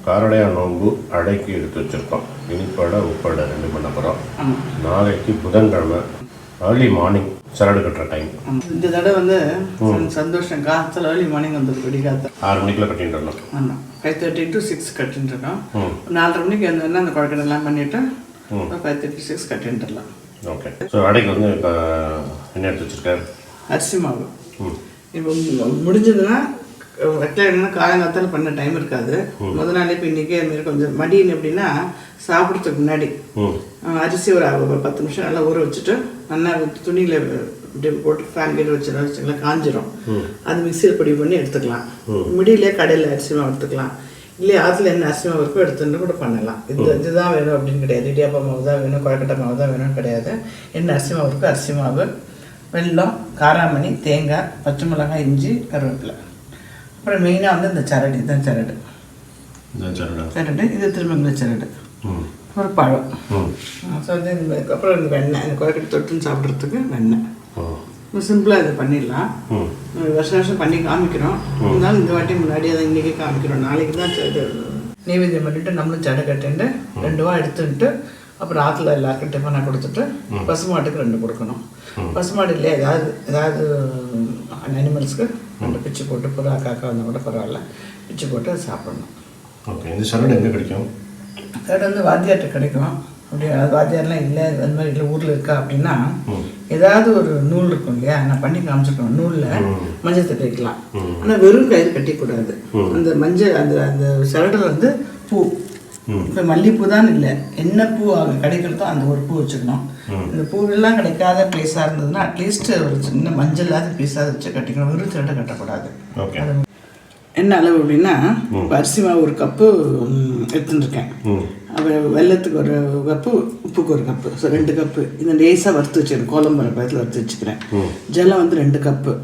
Karadaiyan Nonbu, Adai எடுத்து வச்சிருக்கோம். இனிப்படை உப்படை ரெண்டு பண்ண போகிறோம். நாளைக்கு புதன்கிழமை ஏர்லி மார்னிங் சரடு கட்டுற டைம். இந்த தடவை வந்து சந்தோஷம் காலத்தில் ஏர்லி மார்னிங் வந்துருக்கு விடிகாத்த 6 மணிக்குள்ள கட்டிட்டு வரணும். ஆமாம் 5:30 to 6 கட்டிட்டு இருக்கோம். 4:30 மணிக்கு வந்து அந்த குழக்கடெல்லாம் பண்ணிவிட்டு 5:30 to 6 கட்டிட்டுலாம். ஓகே. ஸோ அடைக்கு வந்து இப்போ என்ன எடுத்து வச்சுருக்காரு? அரிசி மாவு. இப்போ முடிஞ்சதுன்னா வைக்கலன்னா காலங்காலத்தில் பண்ண டைம் இருக்காது. முதல் நாளே இப்போ இன்றைக்கி அதுமாரி கொஞ்சம் மடின்னு எப்படின்னா சாப்பிட்றதுக்கு முன்னாடி அரிசி ஒரு 10 நிமிஷம் நல்லா ஊற வச்சுட்டு நல்லா துணியில் இப்படி போட்டு ஃபேன் கீழே வச்சுக்கலாம் காஞ்சிரும். அது மிக்சியில் பொடி பண்ணி எடுத்துக்கலாம். முடியலையே கடையில் அரிசி மாவு எடுத்துக்கலாம். இல்லையா ஆற்றுல என்ன அரிசி மாவு இருக்கோ எடுத்துட்டு கூட பண்ணலாம். இதுதான் வேணும் அப்படின்னு கிடையாது. இடியாப்பா மாவு தான் வேணும், குழக்கட்டை மாவு தான் வேணும்னு கிடையாது. என்ன அரிசி மாவு இருக்கோ அரிசி மாவு, வெல்லம், காராமணி, தேங்காய், பச்சை மிளகாய், இஞ்சி, கருவேப்பிலை. அப்புறம் மெயினாக வந்து இந்த சரடு, இதுதான் சரடு. சரடு இது திருமங்கல சரடு. அப்புறம் பழம். ஸோ வந்து அப்புறம் இந்த வெண்ணெய், இந்த குழக்கட்டை தொட்டுன்னு சாப்பிட்றதுக்கு வெண்ணெய். சிம்பிளாக இதை பண்ணிடலாம். வருஷம் வருஷம் பண்ணி காமிக்கிறோம். இருந்தாலும் இந்த வாட்டி முன்னாடி அதை இன்றைக்கி காமிக்கிறோம். நாளைக்கு தான் இது நைவேத்தியம் பண்ணிவிட்டு நம்மளும் சடை கட்டிட்டு 2 வா எடுத்துட்டு அப்புறம் ஆற்றுல எல்லாருக்கும் டிஃபனாக கொடுத்துட்டு பசுமாட்டுக்கு 2 கொடுக்கணும். பசுமாடு இல்லையா ஏதாவது அனிமல்ஸ்க்கு 2 பிச்சு போட்டு புறா காக்கா வந்தால் கூட பரவாயில்ல பிச்சு போட்டு அதை சாப்பிடணும். ஓகே. இந்த சரடு எங்கே கிடைக்கும்? சரடு வந்து வாத்தியார்கிட்ட கிடைக்கும். அப்படி அது வாத்தியார்லாம் இல்லை அந்த மாதிரி இல்லை ஊரில் இருக்கா அப்படின்னா ஏதாவது ஒரு நூல் இருக்கும் இல்லையா, நான் பண்ணி காமிச்சிருக்கோம். நூலில் மஞ்சள் தட்டு வைக்கலாம். ஆனால் வெறும் கயிறு கட்டிக்கூடாது. அந்த மஞ்சள் அந்த அந்த சரடில் வந்து பூ, இப்போ மல்லிகைப்பூ தான் இல்லை, என்ன பூ அங்கே கிடைக்கிறதோ அந்த ஒரு பூ வச்சுக்கணும். இந்த பூவெல்லாம் கிடைக்காத பிளேஸாக இருந்ததுன்னா அட்லீஸ்ட் ஒரு சின்ன மஞ்சளாவது பீஸாக வச்சு கட்டிக்கணும். வெறும் சரட்டை கட்டக்கூடாது. என்ன அளவு அப்படின்னா அரிசி மாவு 1 கப்பு எடுத்துட்டுருக்கேன். அப்புறம் வெல்லத்துக்கு 1 கப்பு, உப்புக்கு 1 கப்பு. So 2 cup. இந்த லேசாக வறுத்து வச்சுக்கிறேன். கோலம்பரை பழத்தில் வறுத்து வச்சுக்கிறேன். ஜலம் வந்து 2 கப்பு,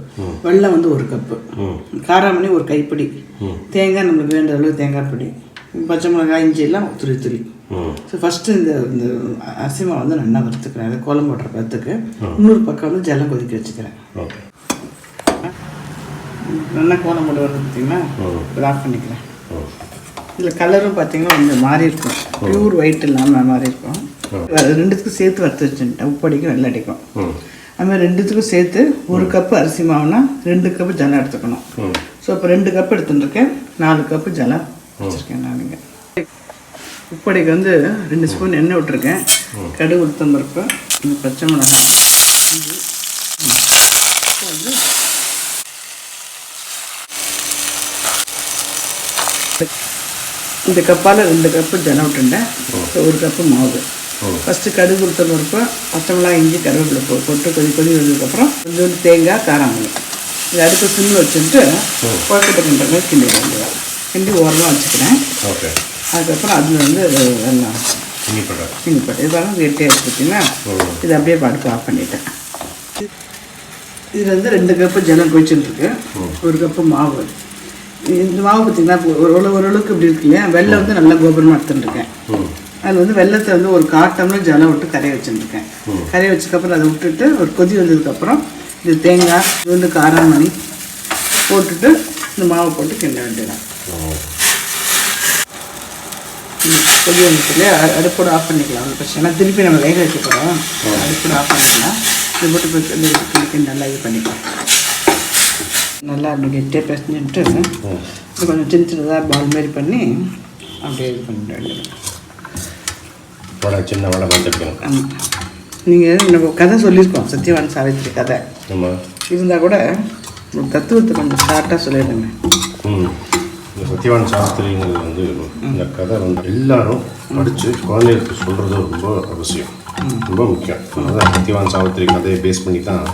வெல்லம் வந்து 1 கப்பு, காராமணி 1 கைப்பிடி, தேங்காய் நம்மளுக்கு வேண்டிய அளவு தேங்காய் பொடி, பச்சை மிளகாய், இஞ்சி எல்லாம் துளி. ஸோ ஃபஸ்ட்டு இந்த அரிசி மாவு வந்து நல்லா வறுத்துக்கிறேன். அதை கோலம் போடுற பழத்துக்கு இன்னொரு பக்கம் வந்து ஜலம் கொதிக்க வச்சுக்கிறேன். நல்லா கோலம் போட்டு வருது பார்த்தீங்கன்னா ஆஃப் பண்ணிக்கிறேன். இதில் கலரும் பார்த்தீங்கன்னா கொஞ்சம் மாறி இருக்கும். பியூர் ஒயிட் இல்லாமல் மாறி இருக்கும். 2த்துக்கும் சேர்த்து வறுத்து வச்சுட்டேன். உப்படிக்கும் வெள்ளை அடிக்கும். அதுமாதிரி 2த்துக்கும் சேர்த்து 1 கப்பு அரிசி மாவுனா 2 கப்பு ஜலம் எடுத்துக்கணும். ஸோ இப்போ 2 கப்பு எடுத்துட்டுருக்கேன். 4 கப்பு ஜலம் வச்சுருக்கேன் நான். இங்கே உப்படிக்கு வந்து 2 ஸ்பூன் எண்ணெய் விட்டுருக்கேன். கடுகு, உளுத்தம் பருப்பு, பச்சை மிளகாய், வந்து இந்த கப்பால் 2 கப்பு ஜலம் விட்டுட்டேன். ஸோ 1 கப்பு மாவு. ஃபஸ்ட்டு கடுகு, உளுத்தம் பருப்பு, பச்சை மிளகாய், இஞ்சி, கருவேப்பிலை போட்டு கொதி வந்ததுக்கப்புறம் கொஞ்சோண்டு தேங்காய், காராமணி இது அடுத்த சிம்மில் வச்சுட்டு குழக்கட்டை கிண்டுற மாதிரி கிண்டி வேண்டியதான். கிண்டி ஓரமாக வச்சுக்கிறேன். அதுக்கப்புறம் அதில் வந்து வெள்ளம் இனிப்பட்டை இது பாருங்கள் வெட்டியாக எடுத்துட்டிங்கன்னா இது அப்படியே பாட்டுக்கு ஆஃப் பண்ணிட்டேன். இதில் வந்து 2 கப்பு ஜலம் கொதிச்சுட்டுருக்கு. 1 கப்பு மாவு. இந்த மாவு பார்த்திங்கன்னா ஓரளவுக்கு இப்படி இருக்கு இல்லையா, வெள்ளம் வந்து நல்லா கோபுரமாக எடுத்துட்டுருக்கேன். அதில் வந்து வெள்ளத்தை வந்து 1/4 டம்ளர் ஜலம் விட்டு கரைய வச்சுட்டுருக்கேன். கரைய வச்சதுக்கப்புறம் அதை விட்டுட்டு ஒரு கொதி வந்ததுக்கப்புறம் இது தேங்காய், இது வந்து காராமணி போட்டுட்டு இந்த மாவை போட்டு கிண்ட வேண்டியதான். கொதி வந்துச்சு இல்லையா, அடுப்போடு ஆஃப் பண்ணிக்கலாம். ஒன்றும் பிரச்சனை. திருப்பி நம்ம வேக வைக்க போகிறோம். அடுப்போடு ஆஃப் பண்ணிக்கலாம். இது போட்டு போய் நல்லா இது பண்ணிக்கலாம். நல்லா அப்படி கெட்டியாக பிசைஞ்சிட்டு இது கொஞ்சம் சின்னதாக பால் மாரி பண்ணி அப்படியே இது பண்ணிட்டு சின்ன வடை பார்த்துருக்கோம். ஆமாம். நீங்கள் நம்ம கதை சொல்லியிருக்கோம், சத்யவான் சாவித்திரி கதை. இருந்தால் கூட ஒரு தத்துவத்தை கொஞ்சம் ஷார்ட்டாக சொல்லிடுங்க. இந்த சத்யவான் சாவித்திரிங்கிறது வந்து இந்த கதை வந்து எல்லாரும் படித்து குழந்தைகளுக்கு சொல்கிறது ரொம்ப அவசியம், ரொம்ப முக்கியம். அதான் சத்யவான் சாவித்திரி கதையை பேஸ் பண்ணி தான்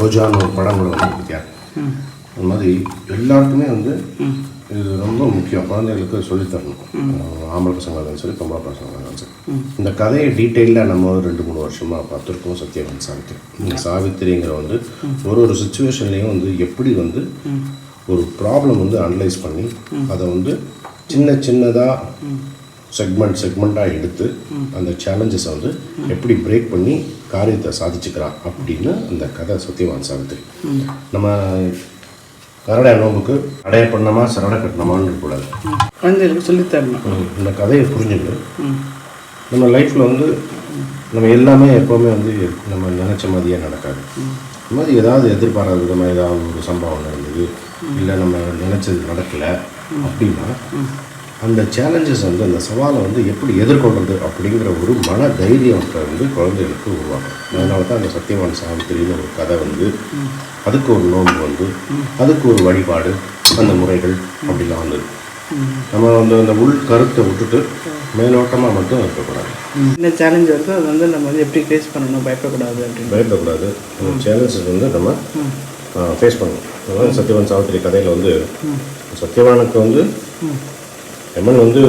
ரோஜான்னு ஒரு படங்கள் வந்து பற்றியா அந்த மாதிரி எல்லாருக்குமே வந்து இது ரொம்ப முக்கியம். குழந்தைகளுக்கு சொல்லித்தரணும். ஆம்பளை பசங்களாக இருந்தாலும் சரி, பொம்பளை பசங்களாக இருந்தாலும் சரி. இந்த கதையை டீட்டெயிலாக நம்ம 2-3 வருஷமாக பார்த்துருக்கோம். சத்யவான் சாவித்திரி. இந்த சாவித்திரிங்கிற வந்து ஒரு சுச்சுவேஷன்லேயும் வந்து எப்படி வந்து ஒரு ப்ராப்ளம் வந்து அனலைஸ் பண்ணி அதை வந்து சின்னதாக செக்மெண்ட்டாக எடுத்து அந்த சேலஞ்சஸை வந்து எப்படி பிரேக் பண்ணி காரியத்தை சாதிச்சுக்கிறான் அப்படின்னு அந்த கதை சத்யவான் சாவித்திரி. நம்ம கரடாய நோம்புக்கு அடைய பண்ணமா சரட கட்டணமான்னு இருக்கக்கூடாது. குழந்தைகளுக்கு சொல்லித்தரணும். இந்த கதையை புரிஞ்சுட்டு நம்ம லைஃப்பில் வந்து நம்ம எல்லாமே எப்போவுமே வந்து நம்ம நினச்ச மாதிரியே நடக்காது. இந்த மாதிரி ஏதாவது எதிர்பாராத விதமாக ஏதாவது ஒரு சம்பவம் நடந்தது, இல்லை நம்ம நினச்சது நடக்கலை அப்படின்னா அந்த சேலஞ்சஸ் வந்து அந்த சவாலை வந்து எப்படி எதிர்கொள்வது அப்படிங்கிற ஒரு மன தைரியத்தை வந்து குழந்தைகளுக்கு உருவாக்கும். அதனால தான் அந்த சத்தியவான் சாவித்திரின்னு ஒரு கதை வந்து அதுக்கு ஒரு நோன்பு வந்து அதுக்கு ஒரு வழிபாடு அந்த முறைகள் அப்படிலாம் வந்தது. நம்ம வந்து அந்த உள் கருத்தை விட்டுட்டு மேலோட்டமாக மட்டும் இருக்கக்கூடாது. இந்த சேலஞ்ச் வந்து அது வந்து நம்ம வந்து எப்படி ஃபேஸ் பண்ணணும், பயப்படக்கூடாது அப்படின்னு. பயப்படக்கூடாது. அந்த சேலஞ்சஸ் வந்து நம்ம ஃபேஸ் பண்ணணும். அதாவது சத்தியவான் சாவித்திரி கதையில் வந்து சத்தியவானுக்கு வந்து எம்மன் வந்து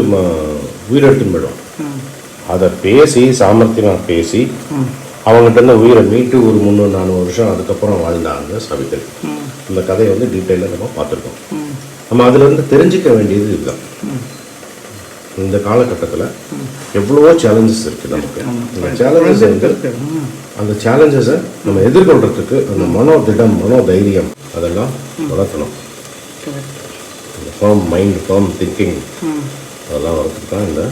உயிரெடுத்துன்னு போயிடும். அதை பேசி சாமர்த்தியமாக பேசி அவங்ககிட்ட இருந்து உயிரை மீட்டு ஒரு 300-400 வருஷம் அதுக்கப்புறம் வாழ்ந்தாங்க சாவித்திரி. இந்த கதையை வந்து டீட்டெயிலாக நம்ம பார்த்துருக்கோம். நம்ம அதிலிருந்து தெரிஞ்சிக்க வேண்டியது இதுதான். இந்த காலகட்டத்தில் எவ்வளவோ சேலஞ்சஸ் இருக்குது நமக்கு. அந்த சேலஞ்சஸ் வந்து அந்த சேலஞ்சஸை நம்ம எதிர்கொள்கிறதுக்கு அந்த மனோதிடம் மனோதைரியம் அதெல்லாம் வளர்க்கணும். இந்த ஃபார்ம் மைண்ட் ஃபார்ம் திங்கிங் அதெல்லாம் வளர்த்துட்டு தான் இந்த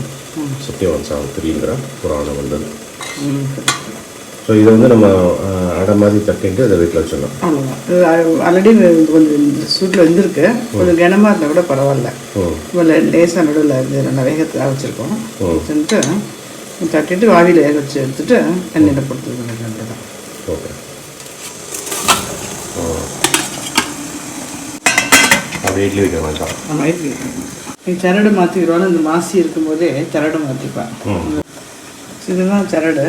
சத்தியவான் சாவித்திரிங்கிற புராணம் வந்தது. ஸோ இதை வந்து நம்ம அடை மாதிரி தட்டிட்டு அதை வீட்டில் வச்சிடலாம். அவ்வளோதான். ஆல்ரெடி கொஞ்சம் சூட்டில் வந்துருக்கு. கொஞ்சம் கனமாக இருந்தால் கூட பரவாயில்ல. இவ்வளோ லேசாக நடுவில் இது நல்லா வேகத்தில் வச்சுருக்கோம். வச்சுட்டு தட்டிட்டு ஆவியில் வேக வச்சு எடுத்துட்டு எண்ணெயில் போட்டு வேண்டியதான். ஓகே. அது இட்லி வைக்க வேண்டாம். ஆமாம், இட்லி நீ சரடு மாற்றிக்கிறோன்னு இந்த மாசி இருக்கும்போதே சரடு மாற்றிப்பேன். இதுதான் சரடு.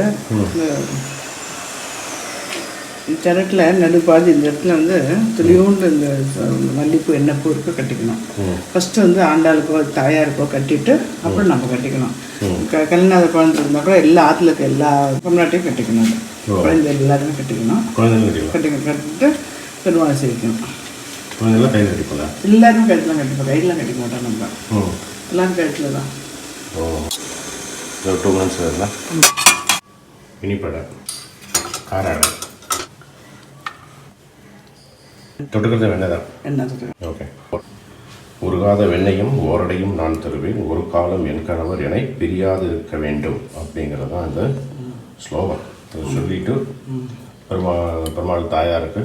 சரட்டில் நடுப்பாதி இந்த இடத்துல வந்து துளியோண்டு இந்த மல்லிப்பூ எண்ணெய்ப்பூ இருக்க கட்டிக்கணும். ஃபஸ்ட்டு வந்து ஆண்டாளுக்கோ தாயாருக்கோ கட்டிட்டு அப்புறம் நம்ம கட்டிக்கணும். கல்யாண குழந்தை இருந்தால் கூட எல்லா ஆற்றுல இருக்க எல்லா பொம்னாட்டையும் கட்டிக்கணும். குழந்தை எல்லாருமே கட்டிக்கணும். கட்டிட்டு பெருமாள் செய்யணும். எல்லாருமே கழுத்துலாம் கட்டிப்போம். கையெல்லாம் கட்டிக்க மாட்டோம். நம்ம எல்லாரும் கழுத்துல தான். 2 months வருதா? இனிப்படை காராடை தொட்டுக்கிறது வெண்ணெய் தான். எண்ணெய் தொட்டு. ஓகே. உருகாத வெண்ணையும் ஓரடையும் நான் தருவேன், ஒரு காலம் என் கணவர் என்னை பிரியாது இருக்க வேண்டும் அப்படிங்கிறது தான் இந்த ஸ்லோகம். அதை சொல்லிட்டு பெருமாள் தாயாருக்கு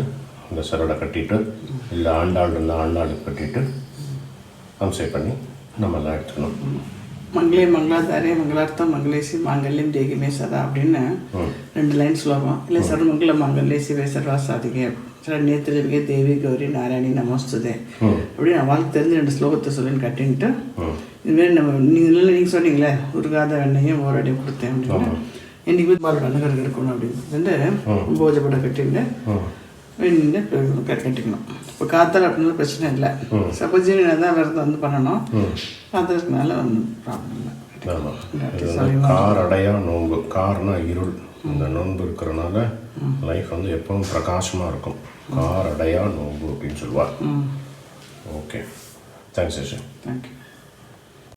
இந்த சரடை கட்டிட்டு இல்லை ஆண்டாள் இருந்த ஆண்டாளுக்கு கட்டிட்டு அம்சை பண்ணி நம்மெல்லாம் எடுத்துக்கணும். மங்களே மங்களாதாரே மங்களார்த்தம் மங்களேசி மாங்கல்யம் தேகிமே சதா அப்படின்னு 2 லைன் ஸ்லோகம். இல்லை சர்வமங்கல மாங்கல்யே சிவே சர்வா சாதிகே நேத்திரவிகே தேவி கௌரி நாராயணி நமஸ்துதே அப்படின்னு அவளுக்கு தெரிஞ்ச 2 ஸ்லோகத்தை சொல்லின்னு கட்டின்ட்டு இதுமாரி நம்ம நீங்கள் சொன்னீங்களே உருகாத வெண்ணையும் ஓரடையும் கொடுத்தேன் அப்படின்னு இன்னைக்கு மாரோட அணுகர்கள் இருக்கணும் அப்படின்னு போஜப்பட கட்டிட்டு வெண்ணு கட்டிக்கணும். இப்போ காத்தல் அப்படின்னா பிரச்சனை இல்லை. சப்போஸ் தான் விரதம் வந்து பண்ணணும். காத்தலுக்குனால ஒன்றும் ப்ராப்ளம் இல்லை. காரடையா நோன்பு. கார்னா இருள். இந்த நோன்பு இருக்கிறனால லைஃப் வந்து எப்பவும் பிரகாசமாக இருக்கும். காரடையா நோன்பு அப்படின்னு சொல்லுவாள். Okay, thanks. தேங்க்யூ.